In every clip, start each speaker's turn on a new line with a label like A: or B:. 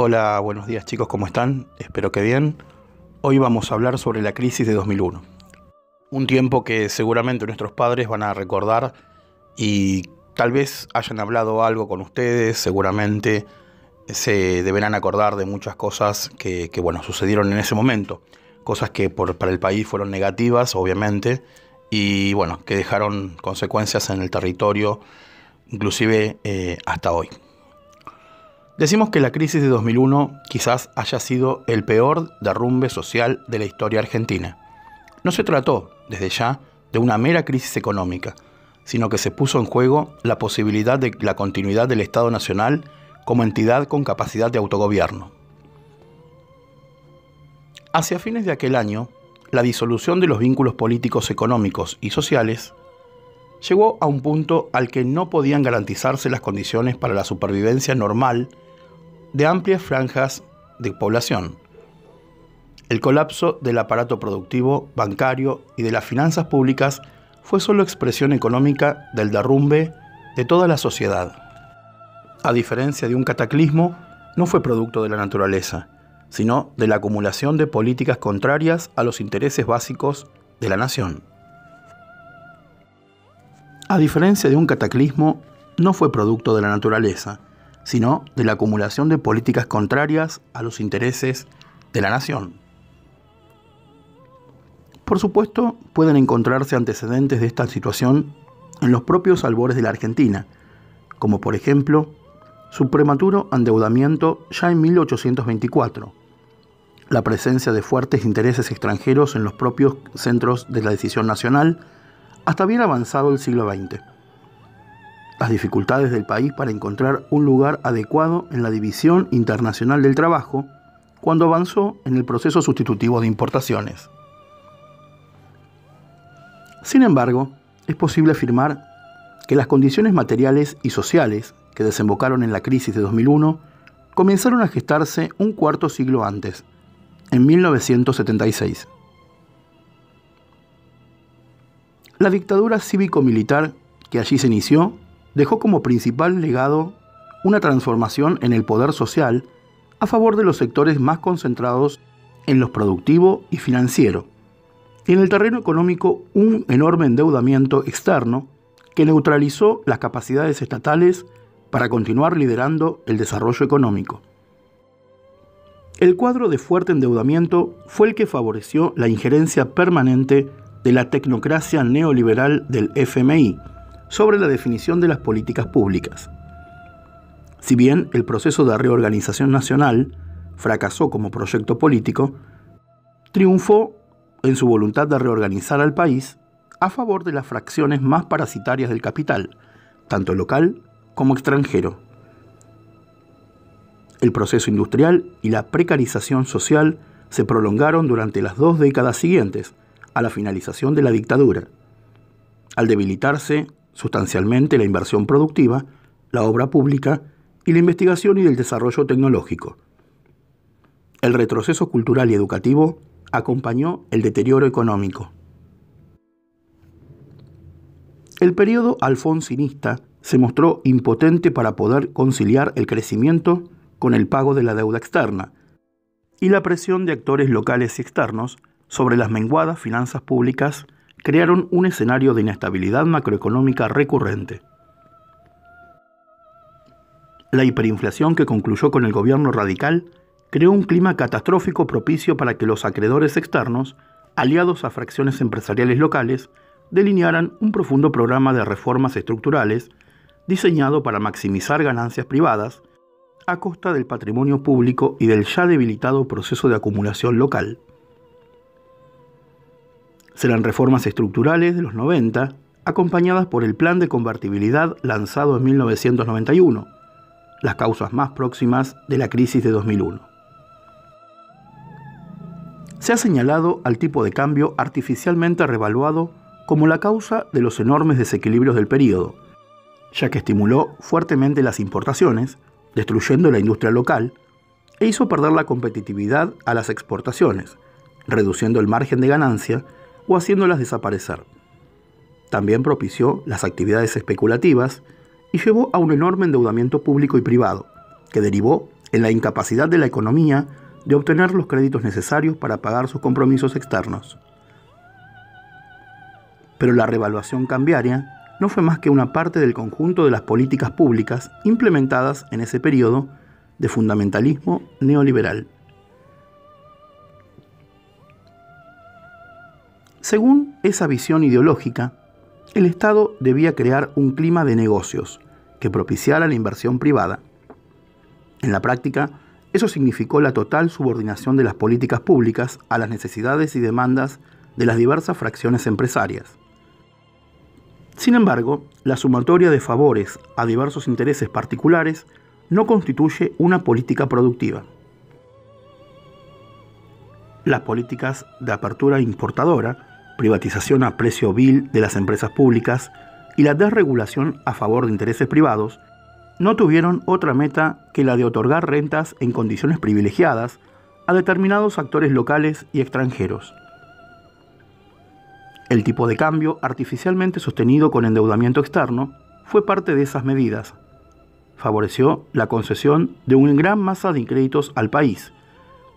A: Hola, buenos días chicos, ¿cómo están? Espero que bien. Hoy vamos a hablar sobre la crisis de 2001. Un tiempo que seguramente nuestros padres van a recordar y tal vez hayan hablado algo con ustedes, seguramente se deberán acordar de muchas cosas que sucedieron en ese momento. Cosas que para el país fueron negativas, obviamente, y que dejaron consecuencias en el territorio, inclusive hasta hoy. Decimos que la crisis de 2001 quizás haya sido el peor derrumbe social de la historia argentina. No se trató, desde ya, de una mera crisis económica, sino que se puso en juego la posibilidad de la continuidad del Estado Nacional como entidad con capacidad de autogobierno. Hacia fines de aquel año, la disolución de los vínculos políticos, económicos y sociales llegó a un punto al que no podían garantizarse las condiciones para la supervivencia normal de amplias franjas de población. El colapso del aparato productivo, bancario y de las finanzas públicas fue solo expresión económica del derrumbe de toda la sociedad. A diferencia de un cataclismo, no fue producto de la naturaleza, sino de la acumulación de políticas contrarias a los intereses básicos de la nación. A diferencia de un cataclismo, no fue producto de la naturaleza, sino de la acumulación de políticas contrarias a los intereses de la nación. Por supuesto, pueden encontrarse antecedentes de esta situación en los propios albores de la Argentina, como por ejemplo, su prematuro endeudamiento ya en 1824, la presencia de fuertes intereses extranjeros en los propios centros de la decisión nacional, hasta bien avanzado el siglo XX. Las dificultades del país para encontrar un lugar adecuado en la división internacional del trabajo cuando avanzó en el proceso sustitutivo de importaciones. Sin embargo, es posible afirmar que las condiciones materiales y sociales que desembocaron en la crisis de 2001 comenzaron a gestarse un cuarto siglo antes, en 1976. La dictadura cívico-militar que allí se inició dejó como principal legado una transformación en el poder social a favor de los sectores más concentrados en lo productivo y financiero, y en el terreno económico un enorme endeudamiento externo que neutralizó las capacidades estatales para continuar liderando el desarrollo económico. El cuadro de fuerte endeudamiento fue el que favoreció la injerencia permanente de la tecnocracia neoliberal del FMI sobre la definición de las políticas públicas. Si bien el proceso de reorganización nacional fracasó como proyecto político, triunfó en su voluntad de reorganizar al país a favor de las fracciones más parasitarias del capital, tanto local como extranjero. El proceso industrial y la precarización social se prolongaron durante las 2 décadas siguientes a la finalización de la dictadura, al debilitarse sustancialmente la inversión productiva, la obra pública y la investigación y el desarrollo tecnológico. El retroceso cultural y educativo acompañó el deterioro económico. El periodo alfonsinista se mostró impotente para poder conciliar el crecimiento con el pago de la deuda externa y la presión de actores locales y externos sobre las menguadas finanzas públicas crearon un escenario de inestabilidad macroeconómica recurrente. La hiperinflación que concluyó con el gobierno radical creó un clima catastrófico propicio para que los acreedores externos, aliados a fracciones empresariales locales, delinearan un profundo programa de reformas estructurales diseñado para maximizar ganancias privadas a costa del patrimonio público y del ya debilitado proceso de acumulación local. Serán reformas estructurales de los 90, acompañadas por el plan de convertibilidad lanzado en 1991, las causas más próximas de la crisis de 2001. Se ha señalado al tipo de cambio artificialmente revaluado como la causa de los enormes desequilibrios del período, ya que estimuló fuertemente las importaciones, destruyendo la industria local, e hizo perder la competitividad a las exportaciones, reduciendo el margen de ganancia o haciéndolas desaparecer. También propició las actividades especulativas y llevó a un enorme endeudamiento público y privado, que derivó en la incapacidad de la economía de obtener los créditos necesarios para pagar sus compromisos externos. Pero la revaluación cambiaria no fue más que una parte del conjunto de las políticas públicas implementadas en ese periodo de fundamentalismo neoliberal. Según esa visión ideológica, el Estado debía crear un clima de negocios que propiciara la inversión privada. En la práctica, eso significó la total subordinación de las políticas públicas a las necesidades y demandas de las diversas fracciones empresarias. Sin embargo, la sumatoria de favores a diversos intereses particulares no constituye una política productiva. Las políticas de apertura importadora, privatización a precio vil de las empresas públicas y la desregulación a favor de intereses privados no tuvieron otra meta que la de otorgar rentas en condiciones privilegiadas a determinados actores locales y extranjeros. El tipo de cambio, artificialmente sostenido con endeudamiento externo, fue parte de esas medidas. Favoreció la concesión de una gran masa de créditos al país,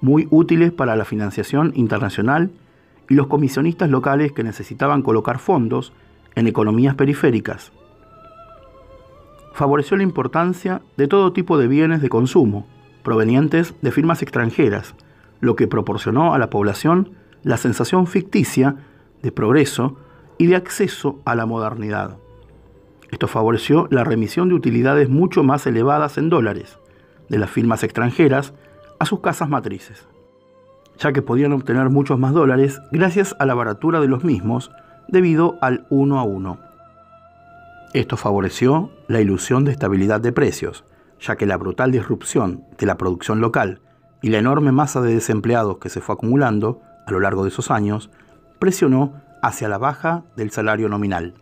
A: muy útiles para la financiación internacional y los comisionistas locales que necesitaban colocar fondos en economías periféricas. Favoreció la importancia de todo tipo de bienes de consumo, provenientes de firmas extranjeras, lo que proporcionó a la población la sensación ficticia de progreso y de acceso a la modernidad. Esto favoreció la remisión de utilidades mucho más elevadas en dólares de las firmas extranjeras a sus casas matrices, ya que podían obtener muchos más dólares gracias a la baratura de los mismos debido al 1 a 1. Esto favoreció la ilusión de estabilidad de precios, ya que la brutal disrupción de la producción local y la enorme masa de desempleados que se fue acumulando a lo largo de esos años presionó hacia la baja del salario nominal.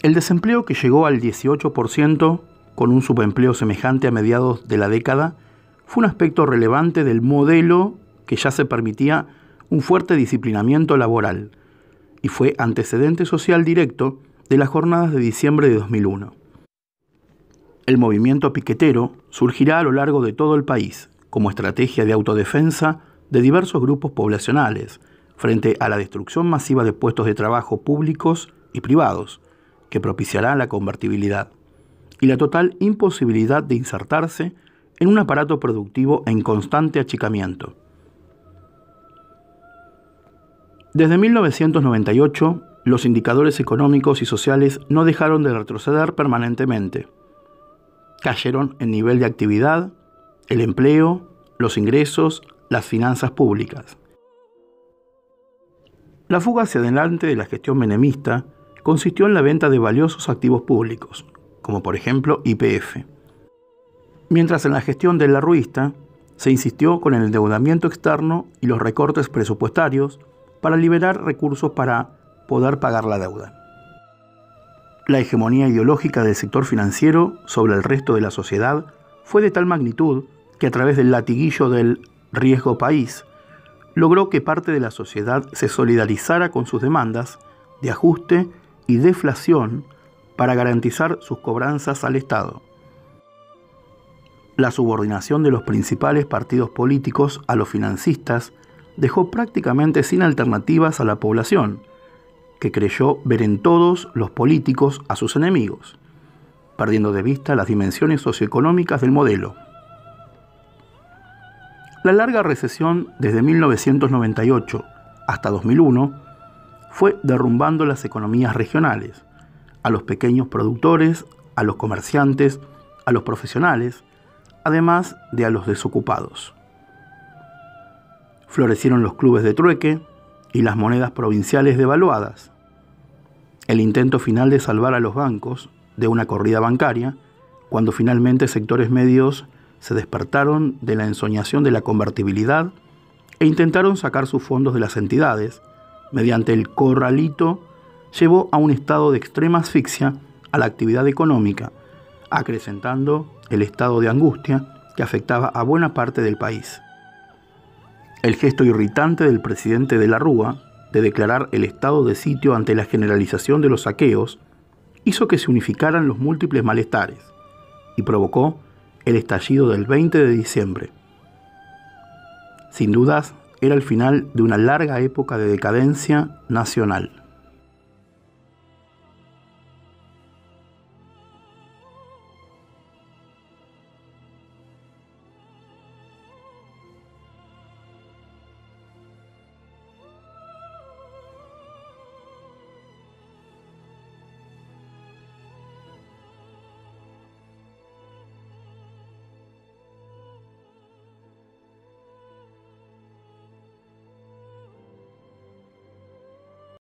A: El desempleo, que llegó al 18% con un subempleo semejante a mediados de la década, fue un aspecto relevante del modelo que ya se permitía un fuerte disciplinamiento laboral y fue antecedente social directo de las jornadas de diciembre de 2001. El movimiento piquetero surgirá a lo largo de todo el país como estrategia de autodefensa de diversos grupos poblacionales frente a la destrucción masiva de puestos de trabajo públicos y privados que propiciará la convertibilidad y la total imposibilidad de insertarse en un aparato productivo en constante achicamiento. Desde 1998, los indicadores económicos y sociales no dejaron de retroceder permanentemente. Cayeron en nivel de actividad, el empleo, los ingresos, las finanzas públicas. La fuga hacia adelante de la gestión menemista consistió en la venta de valiosos activos públicos, como por ejemplo YPF. Mientras en la gestión del larruista se insistió con el endeudamiento externo y los recortes presupuestarios para liberar recursos para poder pagar la deuda. La hegemonía ideológica del sector financiero sobre el resto de la sociedad fue de tal magnitud que a través del latiguillo del riesgo país logró que parte de la sociedad se solidarizara con sus demandas de ajuste y deflación para garantizar sus cobranzas al Estado. La subordinación de los principales partidos políticos a los financistas dejó prácticamente sin alternativas a la población, que creyó ver en todos los políticos a sus enemigos, perdiendo de vista las dimensiones socioeconómicas del modelo. La larga recesión desde 1998 hasta 2001 fue derrumbando las economías regionales, a los pequeños productores, a los comerciantes, a los profesionales, además de a los desocupados. Florecieron los clubes de trueque y las monedas provinciales devaluadas. El intento final de salvar a los bancos de una corrida bancaria, cuando finalmente sectores medios se despertaron de la ensoñación de la convertibilidad e intentaron sacar sus fondos de las entidades, mediante el corralito, llevó a un estado de extrema asfixia a la actividad económica, acrecentando el estado de angustia que afectaba a buena parte del país. El gesto irritante del presidente de la Rúa de declarar el estado de sitio ante la generalización de los saqueos hizo que se unificaran los múltiples malestares, y provocó el estallido del 20 de diciembre. Sin dudas, era el final de una larga época de decadencia nacional.